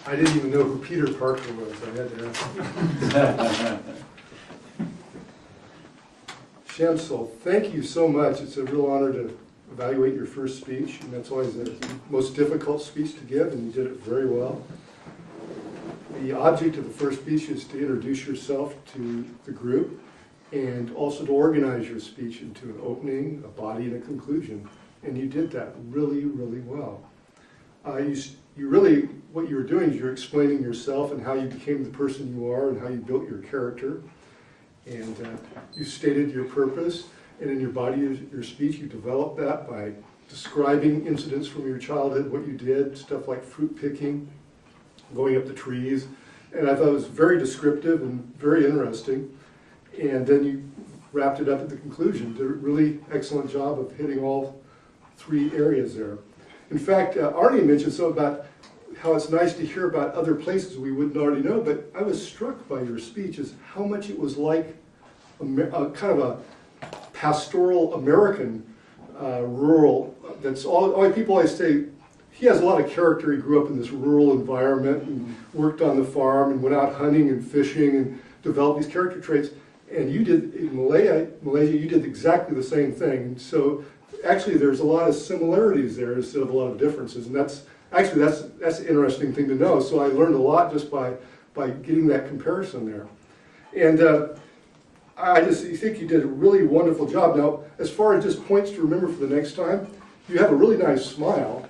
I didn't even know who Peter Parker was. I had to ask. Shamsul, thank you so much. It's a real honor to evaluate your first speech, and that's always the most difficult speech to give, and you did it very well. The object of the first speech is to introduce yourself to the group and also to organize your speech into an opening, a body, and a conclusion. And you did that really, really well. You really, what you were doing is you're explaining yourself and how you became the person you are and how you built your character. And you stated your purpose, and in your body, your speech, you developed that by describing incidents from your childhood, what you did, stuff like fruit picking, going up the trees. And I thought it was very descriptive and very interesting. And then you wrapped it up at the conclusion. Did a really excellent job of hitting all three areas there. In fact, Arnie mentioned something about how it's nice to hear about other places we wouldn't already know, but I was struck by your speech as how much it was like a kind of a pastoral American rural, that's all people always say, he has a lot of character. He grew up in this rural environment and worked on the farm and went out hunting and fishing and developed these character traits. And you did, in Malaysia, you did exactly the same thing. So actually there's a lot of similarities there instead of a lot of differences. And that's an interesting thing to know. So I learned a lot just by getting that comparison there. And I think you did a really wonderful job. Now, as far as just points to remember for the next time, you have a really nice smile.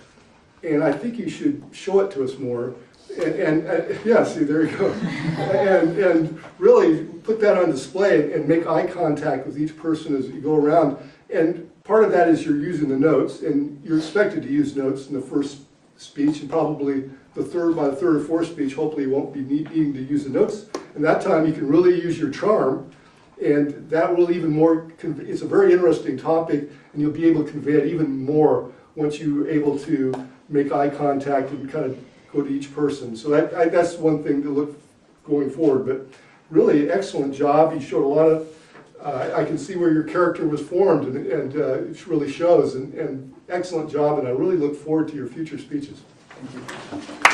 And I think you should show it to us more. And yeah, see, there you go. and really put that on display and make eye contact with each person as you go around. And part of that is you're using the notes, and you're expected to use notes in the first speech, and probably by the third or fourth speech, hopefully you won't be needing to use the notes. And that time you can really use your charm, and that will even more, it's a very interesting topic, and you'll be able to convey it even more once you're able to make eye contact and kind of go to each person. So that's one thing to look going forward. But really excellent job. You showed a lot of, I can see where your character was formed, and it really shows. And excellent job, and I really look forward to your future speeches. Thank you.